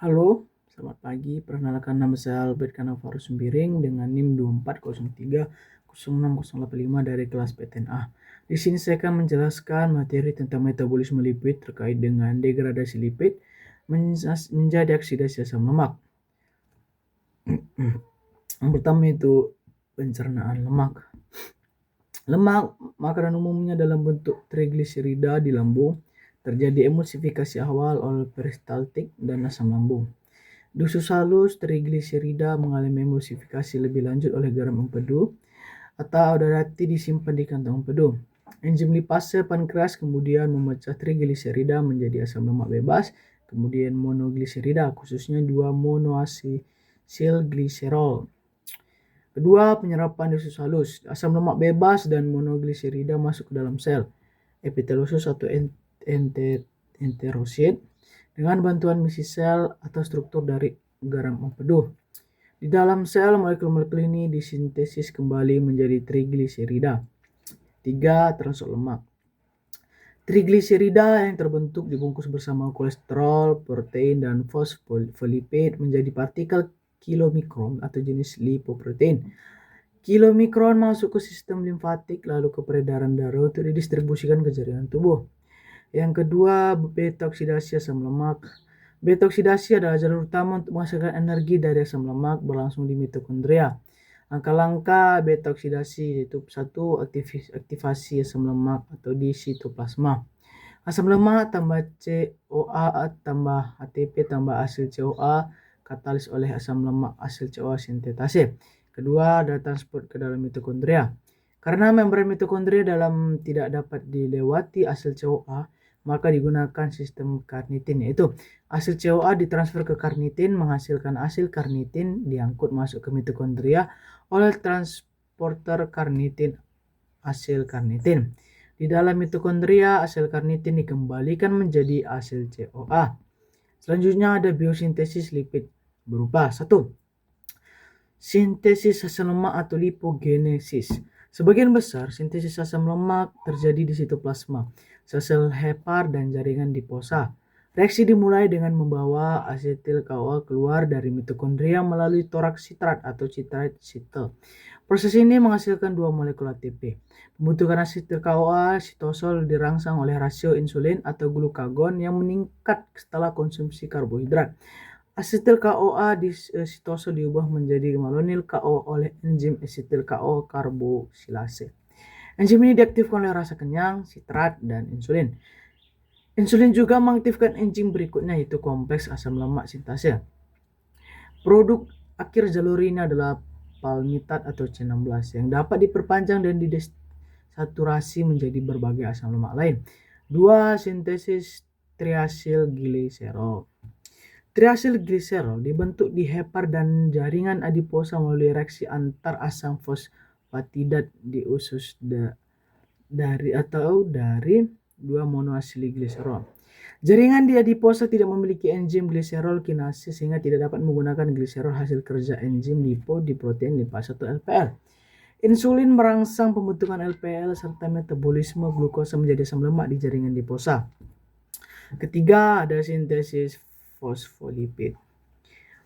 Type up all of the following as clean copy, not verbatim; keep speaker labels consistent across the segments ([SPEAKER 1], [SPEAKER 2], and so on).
[SPEAKER 1] Halo, selamat pagi. Perkenalkan nama saya Albert Kanavarus Sembiring dengan NIM 240306085 dari kelas PTNA. Di sini saya akan menjelaskan materi tentang metabolisme lipid terkait dengan degradasi lipid menjadi oksidasi asam lemak. Yang pertama itu pencernaan lemak. Lemak makanan umumnya dalam bentuk trigliserida di lambung. Terjadi emulsifikasi awal oleh peristaltik dan asam lambung. Di usus halus, trigliserida mengalami emulsifikasi lebih lanjut oleh garam empedu atau darati disimpan di kantong empedu. Enzim lipase pankreas kemudian memecah trigliserida menjadi asam lemak bebas, kemudian monogliserida, khususnya 2-monoasetil gliserol. Kedua, penyerapan di usus halus. Asam lemak bebas dan monogliserida masuk ke dalam sel epitel usus atau enterosit dengan bantuan misi sel atau struktur dari garam empedu. Di dalam sel, molekul-molekul ini disintesis kembali menjadi trigliserida. 3. Transfer lemak. Trigliserida yang terbentuk dibungkus bersama kolesterol, protein, dan fosfolipid menjadi partikel kilomikron atau jenis lipoprotein. Kilomikron masuk ke sistem limfatik lalu ke peredaran darah untuk didistribusikan ke jaringan tubuh. Yang kedua, beta oksidasi asam lemak. Beta oksidasi adalah jalur utama untuk menghasilkan energi dari asam lemak berlangsung di mitokondria. Langkah-langkah beta oksidasi yaitu 1. Aktivasi asam lemak atau di sitoplasma. Asam lemak tambah CoA tambah ATP tambah asil CoA katalis oleh asam lemak asil CoA sintetase. Kedua, ada transport ke dalam mitokondria. Karena membran mitokondria dalam tidak dapat dilewati asil CoA, maka digunakan sistem karnitin, yaitu asil CoA ditransfer ke karnitin menghasilkan asil karnitin diangkut masuk ke mitokondria oleh transporter karnitin asil karnitin. Di dalam mitokondria, asil karnitin dikembalikan menjadi asil CoA. Selanjutnya ada biosintesis lipid berupa 1. Sintesis asam lemak atau lipogenesis. Sebagian besar sintesis asam lemak terjadi di sitoplasma, sel hepar dan jaringan diposa. Reaksi dimulai dengan membawa asetil CoA keluar dari mitokondria melalui toraks citrat atau citrate cycle. Proses ini menghasilkan 2 molekul ATP. Pembentukan asetil CoA sitosol dirangsang oleh rasio insulin atau glukagon yang meningkat setelah konsumsi karbohidrat. Asetil CoA di sitosol diubah menjadi malonyl CoA oleh enzim asetil CoA karbosilase. Enzim ini diaktifkan oleh rasa kenyang, sitrat, dan insulin. Insulin juga mengaktifkan enzim berikutnya yaitu kompleks asam lemak sintase. Produk akhir jalur ini adalah palmitat atau C16 yang dapat diperpanjang dan didesaturasi menjadi berbagai asam lemak lain. 2. Sintesis triasilgliserol. Triasilgliserol dibentuk di hepar dan jaringan adiposa melalui reaksi antar asam fosfatidat di usus dari 2-monoasilgliserol. Jaringan di adiposa tidak memiliki enzim gliserol kinase sehingga tidak dapat menggunakan gliserol hasil kerja enzim lipo di protein lipase atau LPL. Insulin merangsang pembentukan LPL serta metabolisme glukosa menjadi asam lemak di jaringan adiposa. Ketiga, ada sintesis fosfolipid.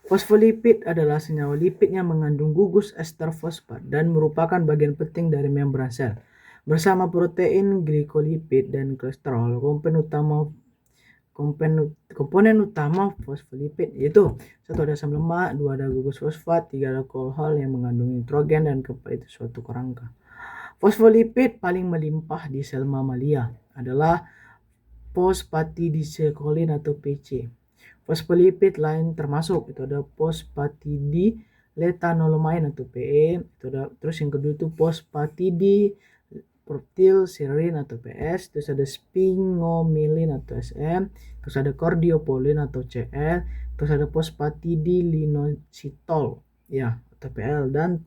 [SPEAKER 1] Fosfolipid adalah senyawa lipid yang mengandung gugus ester fosfat dan merupakan bagian penting dari membran sel. Bersama protein, glikolipid, dan kolesterol, komponen utama fosfolipid yaitu 1. ada asam lemak, 2. ada gugus fosfat, 3. ada alkohol yang mengandung nitrogen, dan 4. itu suatu kerangka. Fosfolipid paling melimpah di sel mamalia adalah fosfatidilsekolin atau PC. Fosfolipid lain termasuk itu ada fosfatidiletanolomain atau PE, itu ada, terus yang kedua itu fosfatidilprotylserine atau PS, terus ada sphingomyelin atau SM, terus ada cardiopolin atau CL, terus ada fosfatidilinositol ya atau PL, dan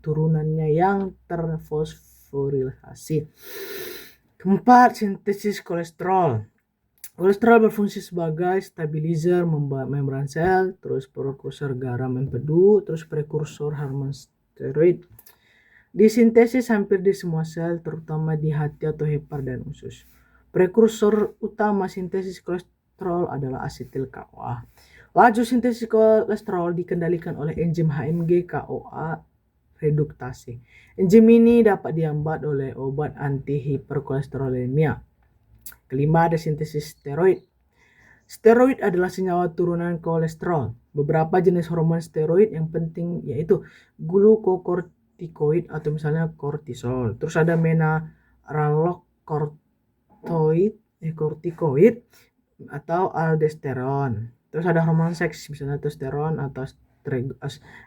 [SPEAKER 1] turunannya yang terfosforilasi. Keempat, sintesis kolesterol. Kolesterol berfungsi sebagai stabilizer membran sel, terus prekursor garam empedu, terus prekursor hormon steroid. Disintesis hampir di semua sel, terutama di hati atau hepar dan usus. Prekursor utama sintesis kolesterol adalah asetil CoA. Laju sintesis kolesterol dikendalikan oleh enzim HMG CoA reduktase. Enzim ini dapat dihambat oleh obat anti hiperkolesterolemia. Kelima, ada sintesis steroid. Steroid adalah senyawa turunan kolesterol. Beberapa jenis hormon steroid yang penting yaitu glukokortikoid atau misalnya kortisol. Terus ada kortikoid atau aldosteron. Terus ada hormon seks misalnya testosteron atau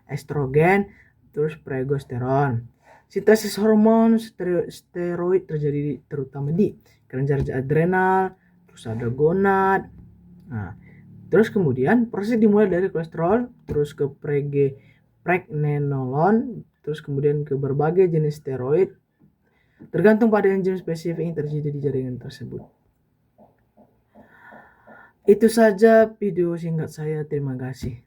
[SPEAKER 1] estrogen, terus progesteron. Sintesis hormon steroid terjadi terutama di kelenjar adrenal, terus ada gonad. Nah, terus kemudian proses dimulai dari kolesterol, terus ke pregnenolon, terus kemudian ke berbagai jenis steroid, tergantung pada enzim spesifik yang terjadi di jaringan tersebut. Itu saja video singkat saya, terima kasih.